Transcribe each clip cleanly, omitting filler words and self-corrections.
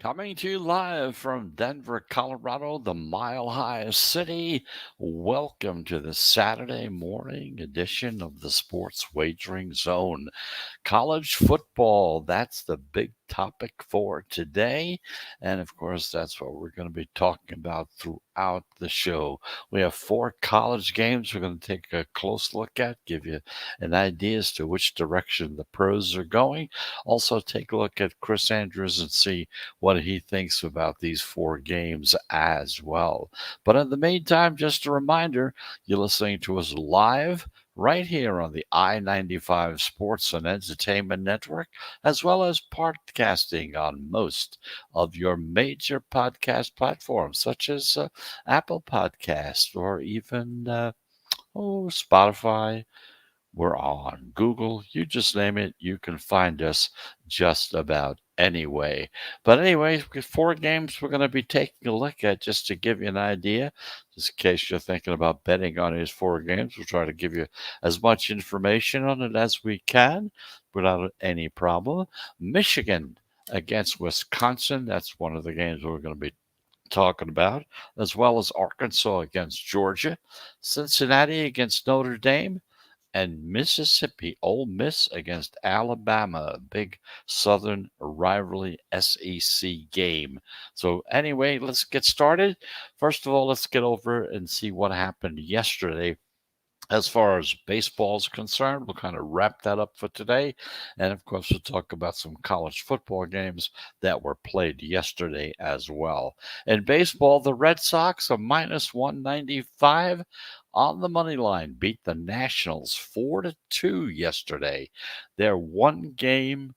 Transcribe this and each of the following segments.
Coming to you live from Denver, Colorado, the Mile High City. Welcome to the Saturday morning edition of the Sports Wagering Zone. College football, that's the big topic for today. And of course, that's what we're going to be talking about throughout the show. We have 4 college games we're going to take a close look at, give you an idea as to which direction the pros are going. Also, take a look at Chris Andrews and see what he thinks about these 4 games as well. But in the meantime, just a reminder, you're listening to us live right here on the I-95 Sports and Entertainment Network, as well as podcasting on most of your major podcast platforms, such as Apple Podcast or even Spotify. We're on Google. You just name it. You can find us just about anyway. But anyway, 4 games we're going to be taking a look at just to give you an idea. Just in case you're thinking about betting on these 4 games, we'll try to give you as much information on it as we can without any problem. Michigan against Wisconsin. That's one of the games we're going to be talking about, as well as Arkansas against Georgia, Cincinnati against Notre Dame, and Mississippi Ole Miss against Alabama, a big Southern rivalry SEC game. So anyway, let's get started. First of all, let's get over and see what happened yesterday. As far as baseball is concerned, we'll kind of wrap that up for today. And of course, we'll talk about some college football games that were played yesterday as well. In baseball, the Red Sox are minus 195 on the money line, beat the Nationals 4-2 yesterday. They're within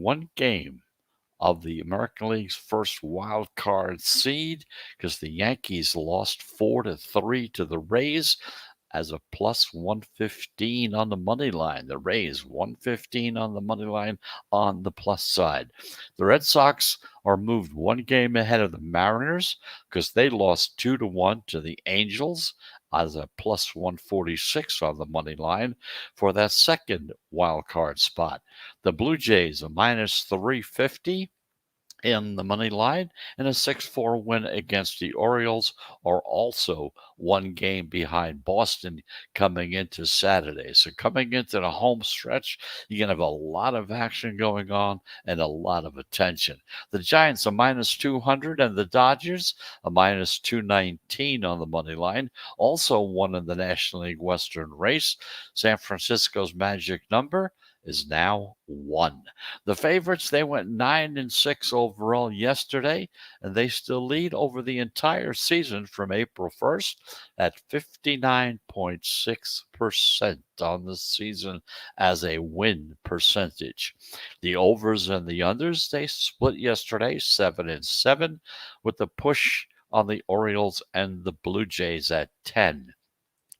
one game of the American League's first wild card seed because the Yankees lost 4-3 to the Rays as a plus 115 on the money line. The Rays 115 on the money line on the plus side. The Red Sox are moved one game ahead of the Mariners because they lost 2-1 to the Angels as a plus 146 on the money line for that second wild card spot. The Blue Jays are minus 350 in the money line, and a 6-4 win against the Orioles are also one game behind Boston coming into Saturday. So coming into the home stretch, you're going to have a lot of action going on and a lot of attention. The Giants are minus 200 and the Dodgers are minus 219 on the money line. Also won in the National League Western race. San Francisco's magic number is now 1. The favorites, they went 9-6 overall yesterday, and they still lead over the entire season from April 1st at 59.6% on the season as a win percentage. The overs and the unders, they split yesterday 7-7 with the push on the Orioles and the Blue Jays at 10.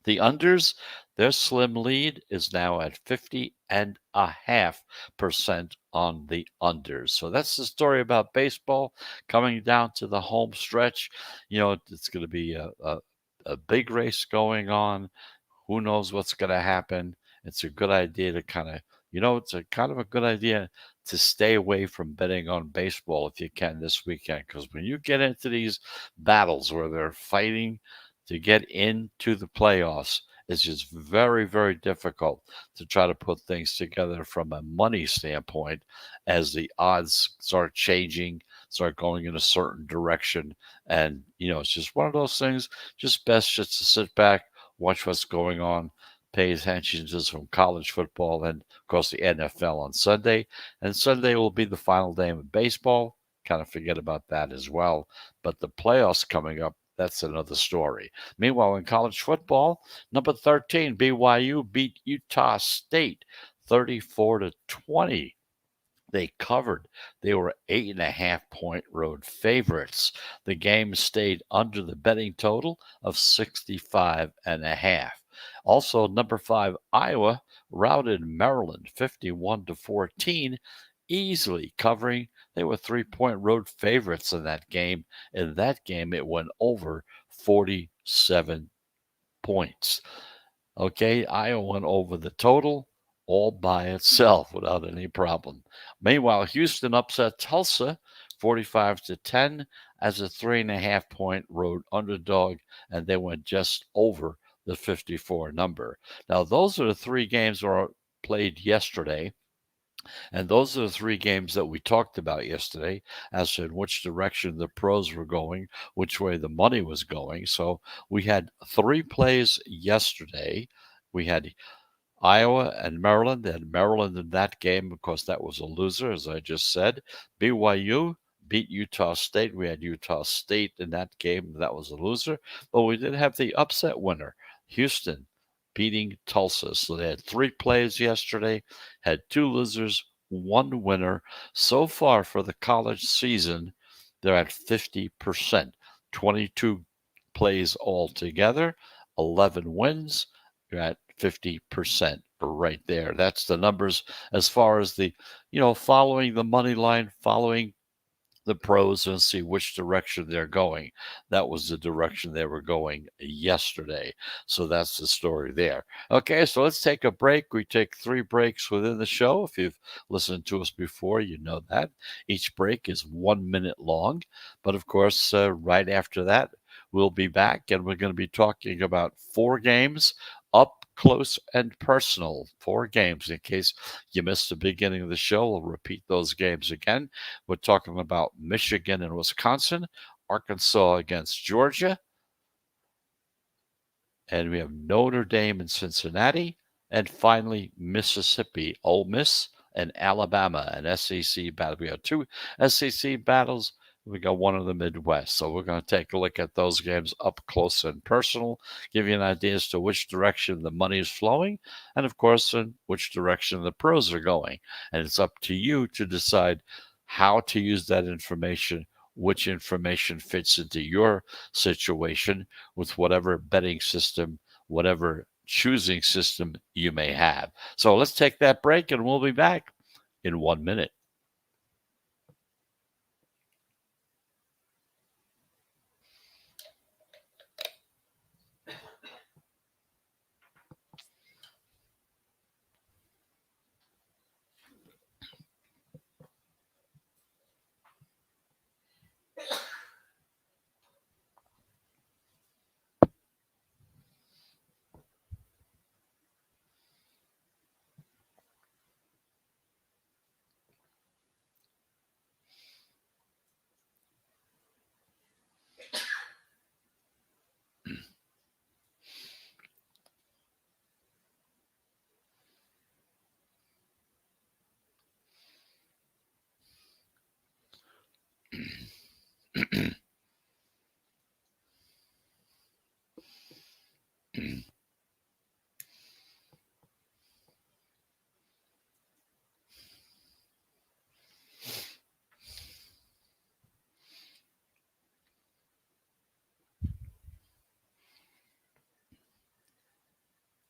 The unders, their slim lead is now at 50.5% on the unders. So that's the story about baseball coming down to the home stretch. It's going to be a big race going on. Who knows what's going to happen? It's a good idea to it's a kind of a good idea to stay away from betting on baseball if you can this weekend. Because when you get into these battles where they're fighting to get into the playoffs, it's just very, very difficult to try to put things together from a money standpoint as the odds start changing, start going in a certain direction. And, it's just one of those things, just best just to sit back, watch what's going on, pay attention to some college football, and, of course, the NFL on Sunday. And Sunday will be the final day of baseball. Kind of forget about that as well. But the playoffs coming up, that's another story. Meanwhile, in college football, number 13, BYU beat Utah State 34-20. They covered. They were 8.5-point road favorites. The game stayed under the betting total of 65.5. Also, number 5, Iowa routed Maryland 51-14, easily covering. They were 3-point road favorites in that game. In that game, it went over 47 points. Okay, Iowa went over the total all by itself without any problem. Meanwhile, Houston upset Tulsa 45-10 as a 3.5 point road underdog, and they went just over the 54 number. Now, those are the three games that were played yesterday. And those are the three games that we talked about yesterday as to in which direction the pros were going, which way the money was going. So we had three plays yesterday. We had Iowa and Maryland, and Maryland in that game, of course, that was a loser, as I just said. BYU beat Utah State. We had Utah State in that game. That was a loser. But we did have the upset winner, Houston, beating Tulsa. So they had three plays yesterday, had two losers, one winner. So far for the college season, they're at 50%, 22 plays altogether, 11 wins. You're at 50% right there. That's the numbers as far as the, following the money line, following the pros and see which direction they're going. That was the direction they were going yesterday. So that's the story there. Okay, so let's take a break. We take 3 breaks within the show. If you've listened to us before, you know that. Each break is 1 minute long. But of course, right after that, we'll be back and we're going to be talking about 4 games up close and personal. 4 games. In case you missed the beginning of the show, we'll repeat those games again. We're talking about Michigan and Wisconsin, Arkansas against Georgia, and we have Notre Dame and Cincinnati, and finally Mississippi, Ole Miss, and Alabama, an SEC battle. We have 2 SEC battles. We got one in the Midwest. So we're going to take a look at those games up close and personal, give you an idea as to which direction the money is flowing, and of course, in which direction the pros are going. And it's up to you to decide how to use that information, which information fits into your situation with whatever betting system, whatever choosing system you may have. So let's take that break and we'll be back in 1 minute.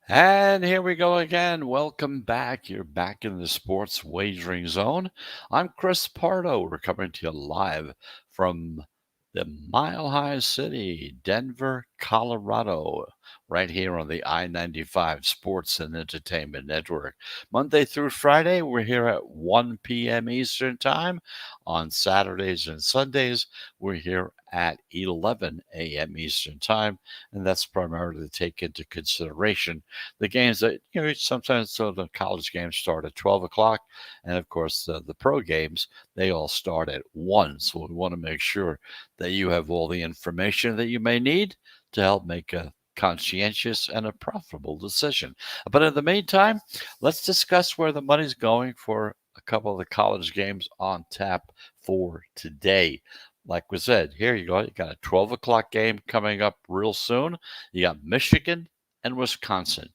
And here we go again. Welcome back. You're back in the sports wagering zone. I'm Chris Pardo. We're coming to you live from the Mile High City, Denver, Colorado, right here on the I-95 Sports and Entertainment Network. Monday through Friday, we're here at 1 p.m. Eastern Time. On Saturdays and Sundays, we're here at 11 a.m. Eastern Time, and that's primarily to take into consideration the games that, sometimes so the college games start at 12 o'clock. And of course, the pro games, they all start at 1. So we want to make sure that you have all the information that you may need to help make a conscientious and a profitable decision. But in the meantime, let's discuss where the money's going for a couple of the college games on tap for today. Like we said, here you go. You got a 12 o'clock game coming up real soon. You got Michigan and Wisconsin.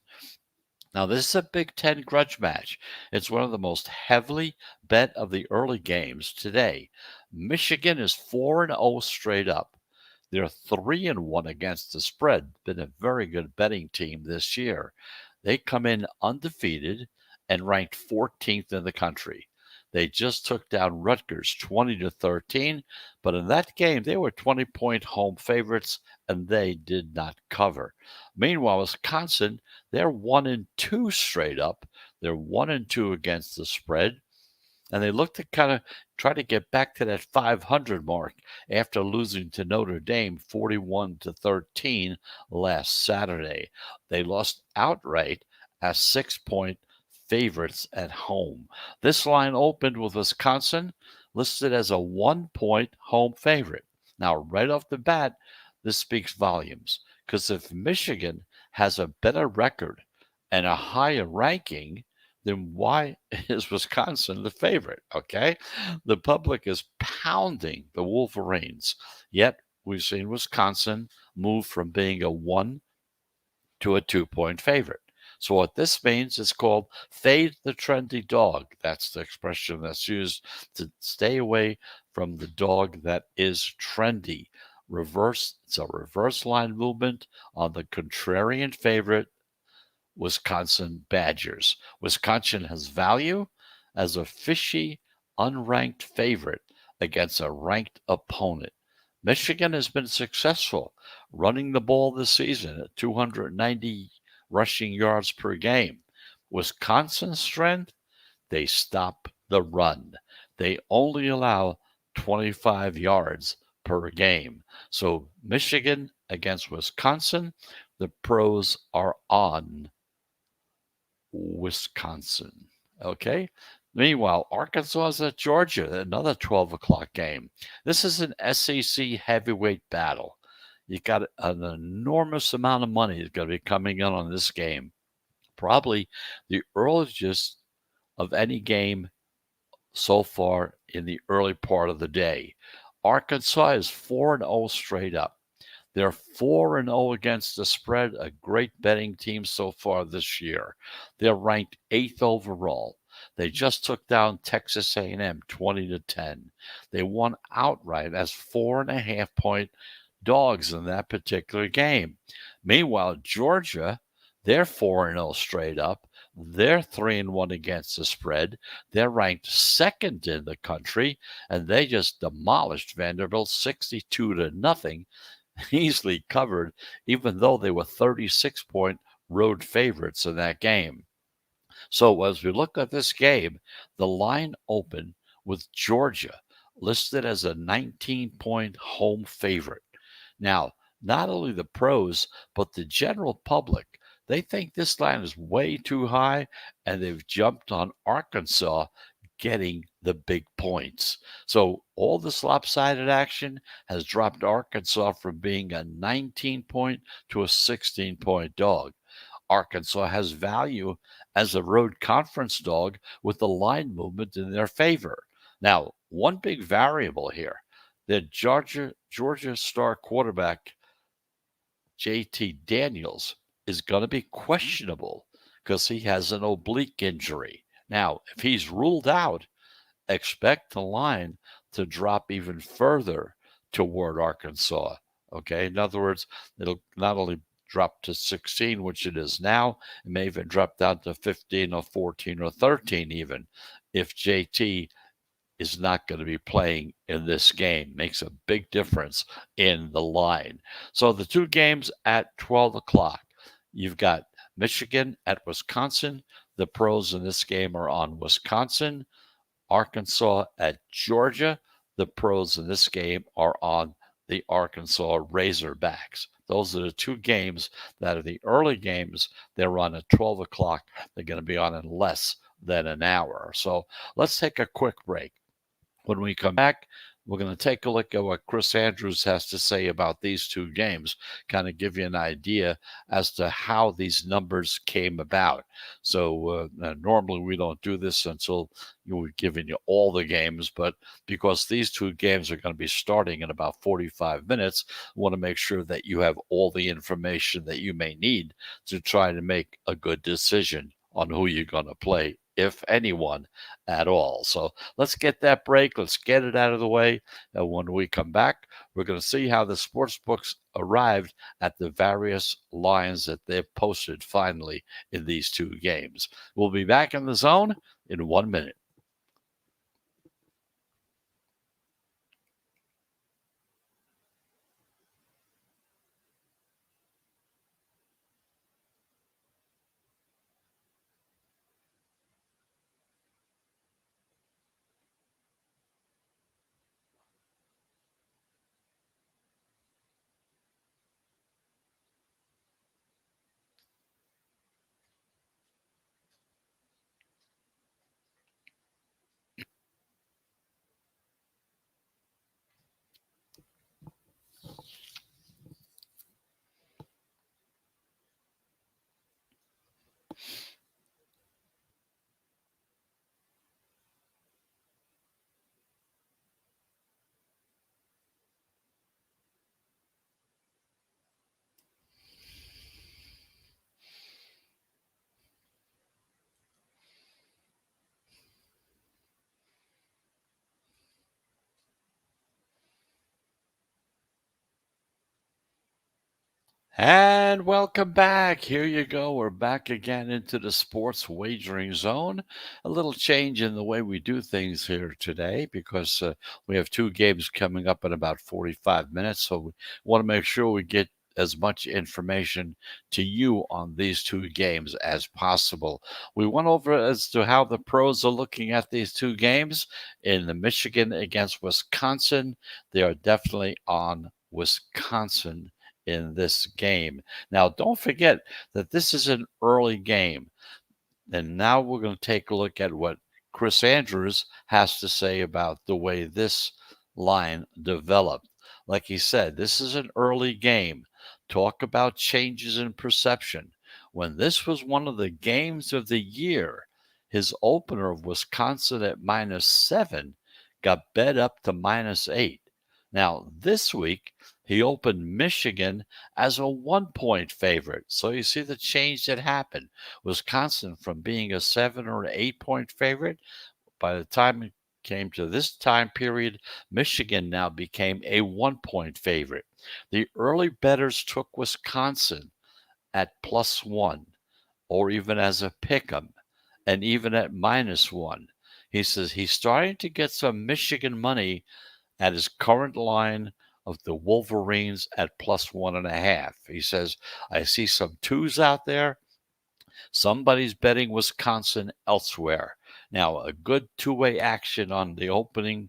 Now, this is a Big Ten grudge match. It's one of the most heavily bet of the early games today. Michigan is 4-0 straight up. They're 3-1 against the spread. Been a very good betting team this year. They come in undefeated and ranked 14th in the country. They just took down Rutgers 20-13, but in that game they were 20-point home favorites and they did not cover. Meanwhile, Wisconsin, they're 1-2 straight up. They're 1-2 against the spread. and they look to kind of try to get back to that 500 mark after losing to Notre Dame 41-13 last Saturday. They lost outright as 6-point favorites at home. This line opened with Wisconsin listed as a 1-point home favorite. Now, right off the bat, this speaks volumes because if Michigan has a better record and a higher ranking, then why is Wisconsin the favorite? Okay. The public is pounding the Wolverines, yet we've seen Wisconsin move from being a 1 to a 2-point favorite. So, what this means is called fade the trendy dog. That's the expression that's used to stay away from the dog that is trendy. It's a reverse line movement on the contrarian favorite Wisconsin Badgers. Wisconsin has value as a fishy, unranked favorite against a ranked opponent. Michigan has been successful running the ball this season at 290 rushing yards per game. Wisconsin's strength, they stop the run. They only allow 25 yards per game. So Michigan against Wisconsin, the pros are on Wisconsin. Okay. Meanwhile, Arkansas is at Georgia, another 12 o'clock game. This is an SEC heavyweight battle. You got an enormous amount of money is going to be coming in on this game. Probably the earliest of any game so far in the early part of the day. Arkansas is 4-0 straight up. They're 4-0 against the spread, a great betting team so far this year. They're ranked 8th overall. They just took down Texas A&M 20-10. They won outright as 4.5-point dogs in that particular game. Meanwhile, Georgia, they're 4-0 straight up. They're 3-1 against the spread. They're ranked second in the country, and they just demolished Vanderbilt 62-0, easily covered, even though they were 36-point road favorites in that game. So as we look at this game, the line opened with Georgia listed as a 19-point home favorite. Now, not only the pros, but the general public, they think this line is way too high, and they've jumped on Arkansas getting the big points. So all this lopsided action has dropped Arkansas from being a 19-point to a 16-point dog. Arkansas has value as a road conference dog with the line movement in their favor. Now, one big variable here, the Georgia star quarterback JT Daniels is going to be questionable because he has an oblique injury. Now, if he's ruled out, expect the line to drop even further toward Arkansas. Okay, in other words, it'll not only drop to 16, which it is now, it may even drop down to 15 or 14 or 13 even if JT is not going to be playing in this game. Makes a big difference in the line. So the two games at 12 o'clock, you've got Michigan at Wisconsin. The pros in this game are on Wisconsin. Arkansas at Georgia. The pros in this game are on the Arkansas Razorbacks. Those are the two games that are the early games. They're on at 12 o'clock. They're going to be on in less than an hour. So let's take a quick break. When we come back, we're going to take a look at what Chris Andrews has to say about these two games, kind of give you an idea as to how these numbers came about. So normally we don't do this until we've given you all the games, but because these two games are going to be starting in about 45 minutes, I want to make sure that you have all the information that you may need to try to make a good decision on who you're going to play, if anyone at all. So let's get that break. Let's get it out of the way. And when we come back, we're going to see how the sports books arrived at the various lines that they've posted finally in these two games. We'll be back in the zone in 1 minute. And welcome back. Here you go. We're back again into the sports wagering zone. A little change in the way we do things here today because we have two games coming up in about 45 minutes. So we want to make sure we get as much information to you on these two games as possible. We went over as to how the pros are looking at these two games. In the Michigan against Wisconsin, they are definitely on Wisconsin in this game. Now, don't forget that this is an early game. And now we're going to take a look at what Chris Andrews has to say about the way this line developed. Like he said, this is an early game. Talk about changes in perception. When this was one of the games of the year, his opener of Wisconsin at -7 got bet up to -8. Now, this week, he opened Michigan as a 1-point favorite. So you see the change that happened. Wisconsin from being a 7 or 8-point favorite, by the time it came to this time period, Michigan now became a 1-point favorite. The early bettors took Wisconsin at +1 or even as a pick 'em and even at -1. He says he's starting to get some Michigan money at his current line of the Wolverines at +1.5. He says, I see some twos out there. Somebody's betting Wisconsin elsewhere. Now, a good two-way action on the opening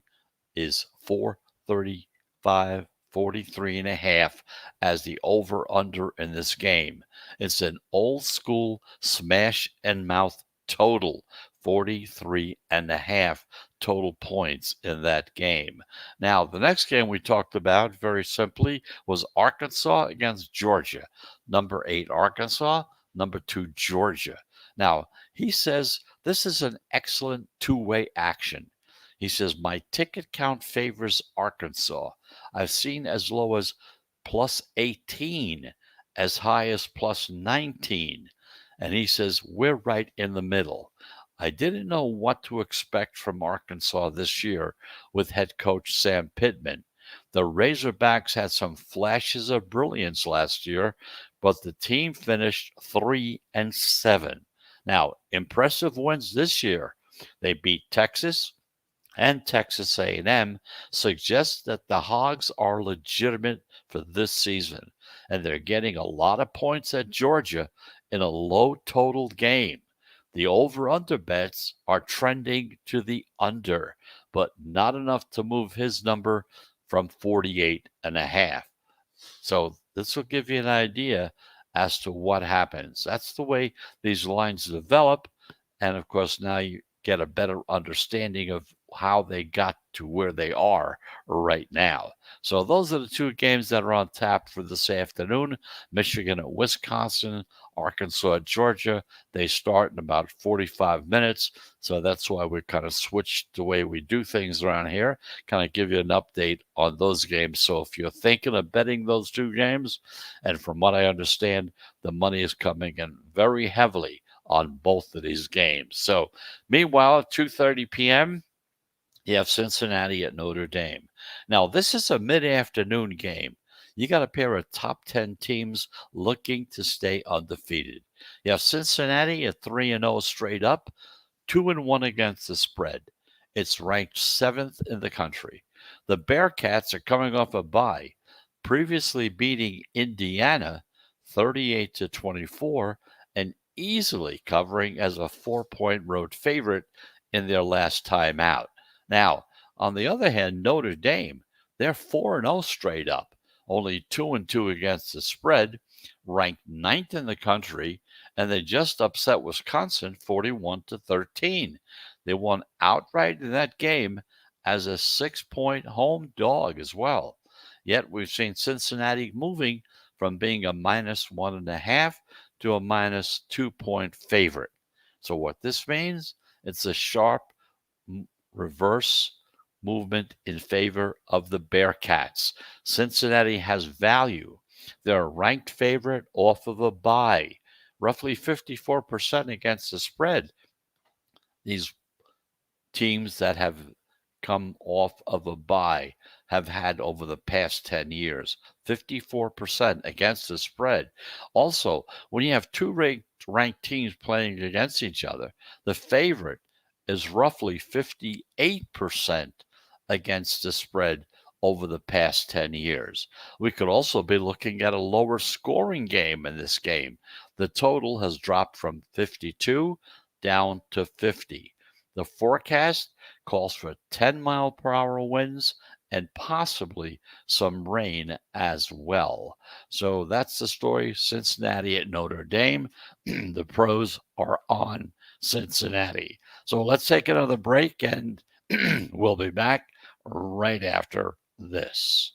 is 435, 43.5 as the over-under in this game. It's an old school smash and mouth total, 43.5 total points in that game. Now, the next game we talked about very simply was Arkansas against Georgia. Number 8, Arkansas. Number 2, Georgia. Now, he says this is an excellent two-way action. He says, my ticket count favors Arkansas. I've seen as low as +18, as high as +19. And he says, we're right in the middle. I didn't know what to expect from Arkansas this year with head coach Sam Pittman. The Razorbacks had some flashes of brilliance last year, but the team finished 3-7. Now, impressive wins this year. They beat Texas, and Texas A&M suggests that the Hogs are legitimate for this season, and they're getting a lot of points at Georgia in a low total game. The over-under bets are trending to the under, but not enough to move his number from 48.5. So this will give you an idea as to what happens. That's the way these lines develop. And of course, now you get a better understanding of how they got to where they are right now. So those are the two games that are on tap for this afternoon. Michigan at Wisconsin, Arkansas at Georgia. They start in about 45 minutes. So that's why we kind of switched the way we do things around here, kind of give you an update on those games. So if you're thinking of betting those two games, and from what I understand, the money is coming in very heavily on both of these games. So meanwhile, at 2:30 p.m., you have Cincinnati at Notre Dame. Now, this is a mid-afternoon game. You got a pair of top 10 teams looking to stay undefeated. You have Cincinnati at 3-0 straight up, 2-1 against the spread. It's ranked 7th in the country. The Bearcats are coming off a bye, previously beating Indiana 38-24 and easily covering as a 4-point road favorite in their last time out. Now, on the other hand, Notre Dame, they're 4-0 straight up, only 2-2 against the spread, ranked 9th in the country, and they just upset Wisconsin 41-13. They won outright in that game as a 6-point home dog as well. Yet we've seen Cincinnati moving from being a -1.5 to a -2-point favorite. So what this means, it's a sharp reverse movement in favor of the Bearcats. Cincinnati has value. They're a ranked favorite off of a bye, roughly 54% against the spread. These teams that have come off of a bye have had over the past 10 years. 54% against the spread. Also, when you have two ranked teams playing against each other, the favorite is roughly 58% against the spread over the past 10 years. We could also be looking at a lower scoring game in this game. The total has dropped from 52 down to 50. The forecast calls for 10-mile-per-hour winds and possibly some rain as well. So that's the story. Cincinnati at Notre Dame. The pros are on Cincinnati. So let's take another break and we'll be back right after this.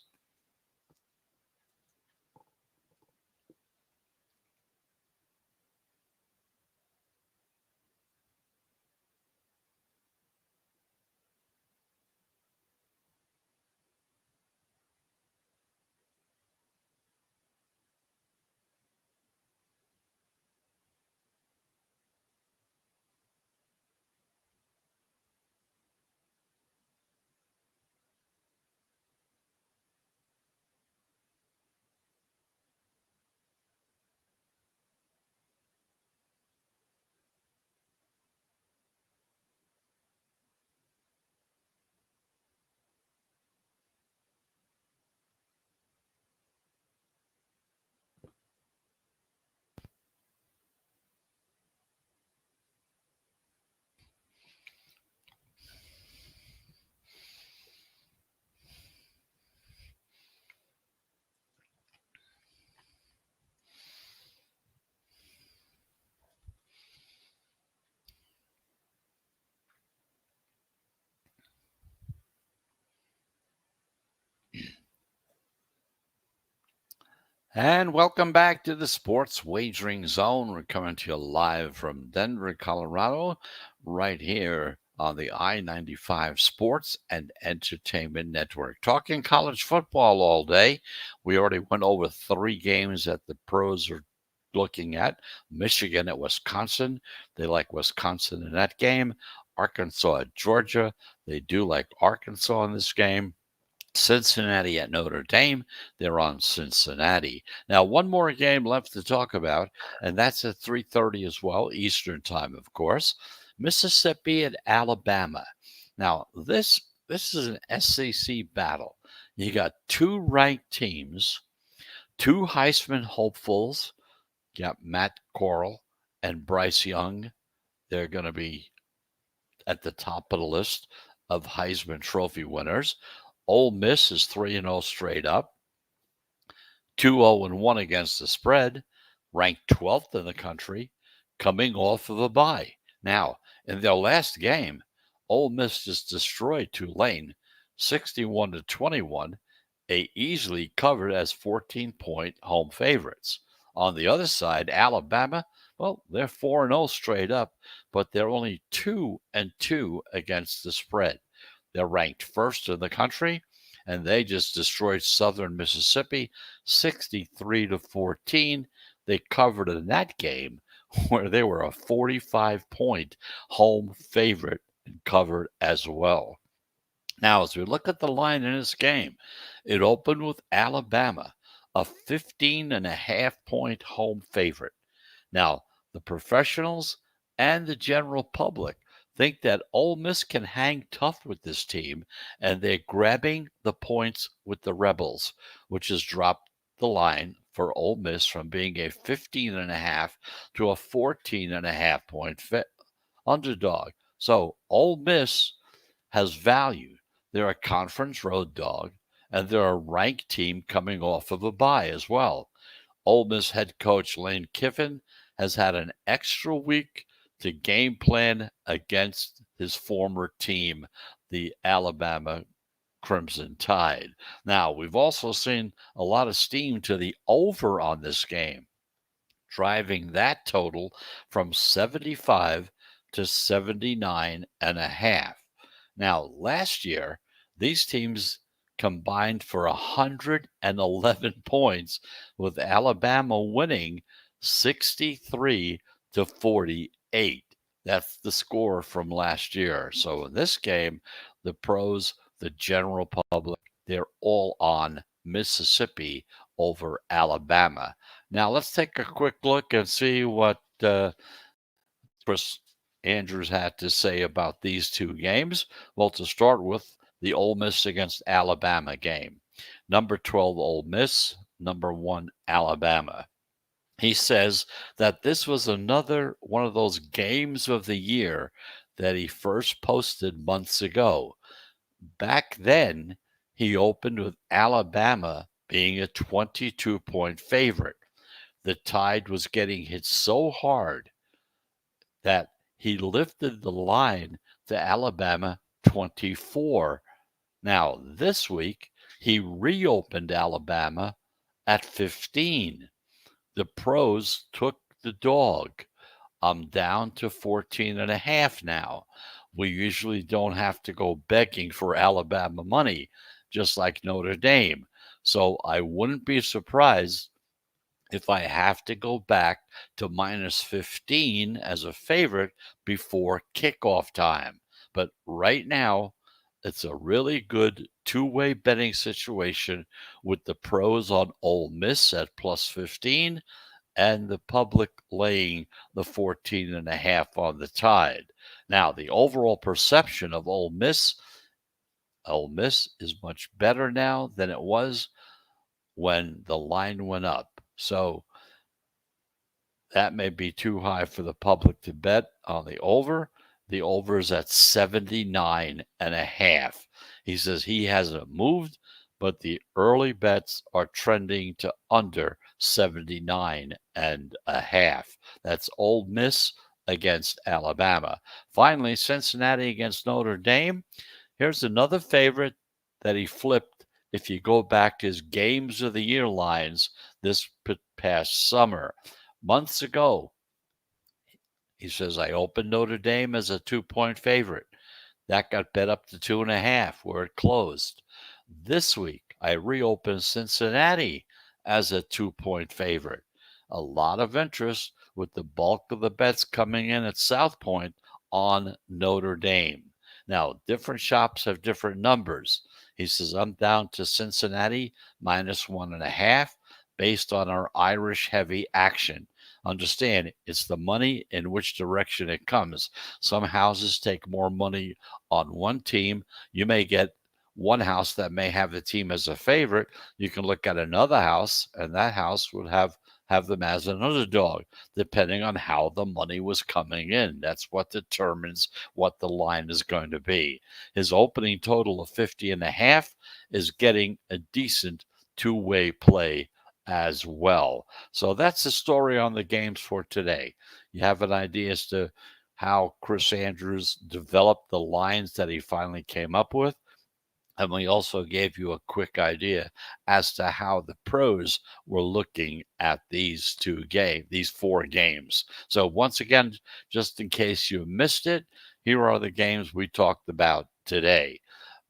And welcome back to the Sports Wagering Zone. We're coming to you live from Denver, Colorado, right here on the I-95 Sports and Entertainment Network. Talking college football all day. We already went over 3 games that the pros are looking at. Michigan at Wisconsin. They like Wisconsin in that game. Arkansas at Georgia. They do like Arkansas in this game. Cincinnati at Notre Dame. They're on Cincinnati. Now, one more game left to talk about, and that's at 3:30 as well, Eastern time, of course. Mississippi at Alabama. Now, this is an SEC battle. You got two ranked teams, two Heisman hopefuls. You got Matt Corral and Bryce Young. They're going to be at the top of the list of Heisman Trophy winners. Ole Miss is 3-0 straight up, 2-0-1 against the spread, ranked 12th in the country, coming off of a bye. Now, in their last game, Ole Miss just destroyed Tulane 61-21. They easily covered as 14-point home favorites. On the other side, Alabama, well, they're 4-0 straight up, but they're only 2-2 against the spread. They're ranked first in the country, and they just destroyed Southern Mississippi 63-14. They covered in that game where they were a 45-point home favorite and covered as well. Now, as we look at the line in this game, it opened with Alabama, a 15.5-point home favorite. Now, the professionals and the general public think that Ole Miss can hang tough with this team, and they're grabbing the points with the Rebels, which has dropped the line for Ole Miss from being a 15.5 to a 14.5 point underdog. So Ole Miss has value. They're a conference road dog, and they're a ranked team coming off of a bye as well. Ole Miss head coach Lane Kiffin has had an extra week to game plan against his former team, the Alabama Crimson Tide. Now, we've also seen a lot of steam to the over on this game, driving that total from 75 to 79.5. Now, last year, these teams combined for 111 points, with Alabama winning 63-48. That's the score from last year. So in this game, the pros, the general public, they're all on Mississippi over Alabama. Now let's take a quick look and see what Chris Andrews had to say about these two games. Well, to start with, the Ole Miss against Alabama game. Number 12, Ole Miss. Number 1, Alabama. He says that this was another one of those games of the year that he first posted months ago. Back then, he opened with Alabama being a 22-point favorite. The Tide was getting hit so hard that he lifted the line to Alabama 24. Now, this week, he reopened Alabama at 15. The pros took the dog. I'm down to 14.5 now. We usually don't have to go begging for Alabama money, just like Notre Dame. So I wouldn't be surprised if I have to go back to minus 15 as a favorite before kickoff time. But right now, it's a really good two-way betting situation with the pros on Ole Miss at plus 15 and the public laying the 14.5 on the Tide. Now, the overall perception of Ole Miss is much better now than it was when the line went up. So that may be too high for the public to bet on the over. The over is at 79.5. He says he hasn't moved, but the early bets are trending to under 79.5. That's Ole Miss against Alabama. Finally, Cincinnati against Notre Dame. Here's another favorite that he flipped if you go back to his games of the year lines this past summer. Months ago, he says, I opened Notre Dame as a 2-point favorite. That got bet up to 2.5 where it closed. This week, I reopened Cincinnati as a 2-point favorite. A lot of interest with the bulk of the bets coming in at South Point on Notre Dame. Now, different shops have different numbers. He says, I'm down to Cincinnati minus 1.5 based on our Irish heavy action. Understand, it's the money in which direction it comes. Some houses take more money on one team. You may get one house that may have the team as a favorite. You can look at another house, and that house would have them as an underdog, depending on how the money was coming in. That's what determines what the line is going to be. His opening total of 50.5 is getting a decent two-way play as well. So that's the story on the games for today. You have an idea as to how Chris Andrews developed the lines that he finally came up with. And we also gave you a quick idea as to how the pros were looking at these four games. So once again, just in case you missed it, here are the games we talked about today.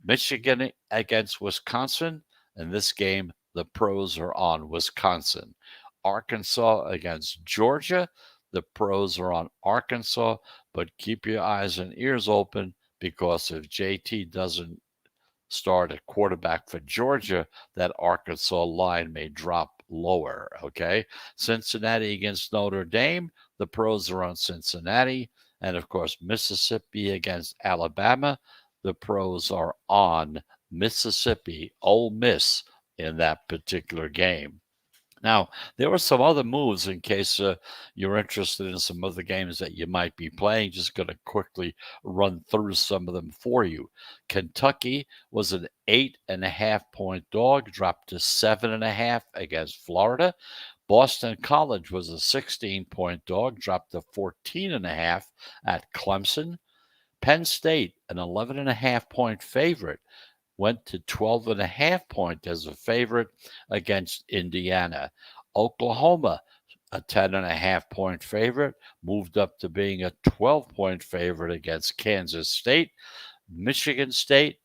Michigan against Wisconsin. In this game, the pros are on Wisconsin. Arkansas against Georgia. The pros are on Arkansas, but keep your eyes and ears open because if JT doesn't start at quarterback for Georgia, that Arkansas line may drop lower, okay? Cincinnati against Notre Dame. The pros are on Cincinnati. And, of course, Mississippi against Alabama. The pros are on Mississippi, Ole Miss, in that particular game. Now, there were some other moves in case you're interested in some other games that you might be playing. Just going to quickly run through some of them for you. Kentucky was an 8.5-point dog, dropped to 7.5 against Florida. Boston College was a 16-point dog, dropped to 14.5 at Clemson. Penn State, an 11.5-point favorite, went to 12.5 point as a favorite against Indiana. Oklahoma, a 10.5 point favorite, moved up to being a 12-point favorite against Kansas State. Michigan State,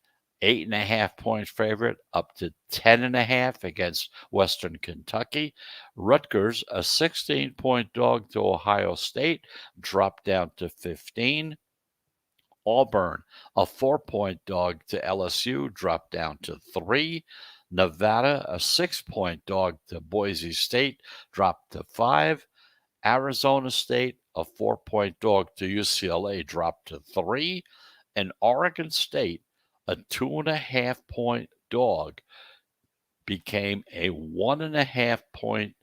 8.5-point favorite up to 10.5 against Western Kentucky. Rutgers, a 16-point dog to Ohio State, dropped down to 15. Auburn, a 4-point dog to LSU, dropped down to 3. Nevada, a 6-point dog to Boise State, dropped to 5. Arizona State, a 4-point dog to UCLA, dropped to 3. And Oregon State, a 2.5-point dog, became a 1.5-point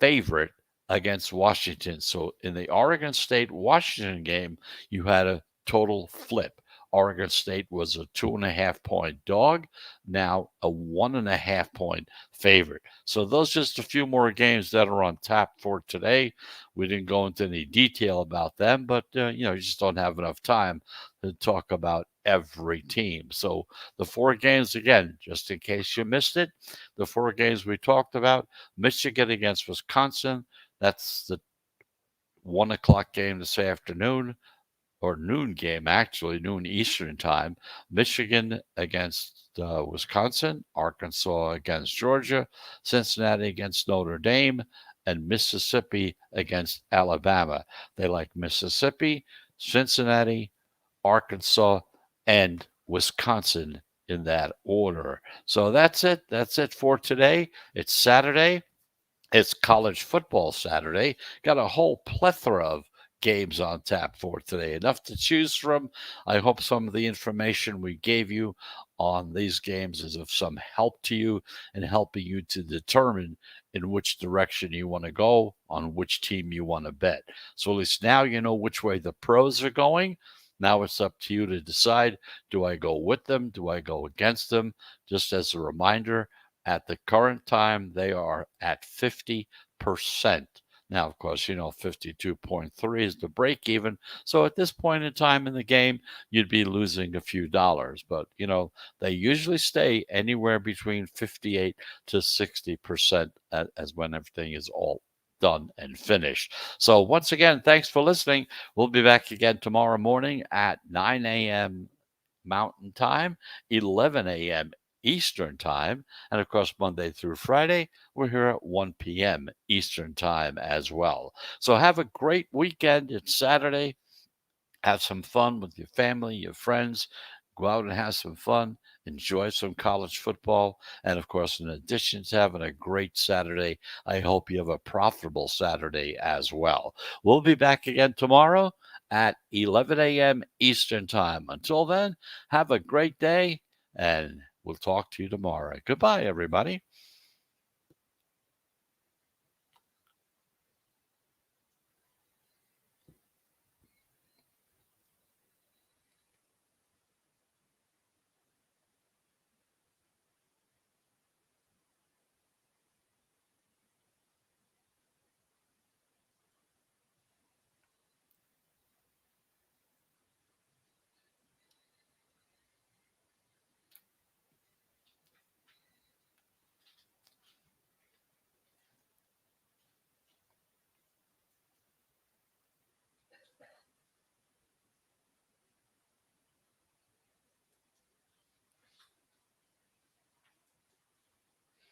favorite against Washington. So in the Oregon State Washington game, you had a total flip. Oregon State was a 2.5-point dog, now a 1.5-point favorite. So those just a few more games that are on tap for today. We didn't go into any detail about them, but you just don't have enough time to talk about every team. So the 4 games again, just in case you missed it, the 4 games we talked about: Michigan against Wisconsin. That's the 1 o'clock game this afternoon, or noon game, actually, noon Eastern time. Michigan against Wisconsin, Arkansas against Georgia, Cincinnati against Notre Dame, and Mississippi against Alabama. They like Mississippi, Cincinnati, Arkansas, and Wisconsin in that order. So that's it. That's it for today. It's Saturday. It's college football Saturday. Got a whole plethora of games on tap for today. Enough to choose from. I hope some of the information we gave you on these games is of some help to you and helping you to determine in which direction you want to go, on which team you want to bet. So at least now you know which way the pros are going. Now it's up to you to decide, do I go with them? Do I go against them? Just as a reminder, at the current time, they are at 50%. Now, of course, 52.3 is the break even. So at this point in time in the game, you'd be losing a few dollars. But, they usually stay anywhere between 58 to 60% as when everything is all done and finished. So once again, thanks for listening. We'll be back again tomorrow morning at 9 a.m. Mountain Time, 11 a.m. Eastern Time. And of course, Monday through Friday, we're here at 1 p.m. Eastern Time as well. So have a great weekend. It's Saturday. Have some fun with your family, your friends. Go out and have some fun. Enjoy some college football. And of course, in addition to having a great Saturday, I hope you have a profitable Saturday as well. We'll be back again tomorrow at 11 a.m. Eastern Time. Until then, have a great day, and we'll talk to you tomorrow. Goodbye, everybody.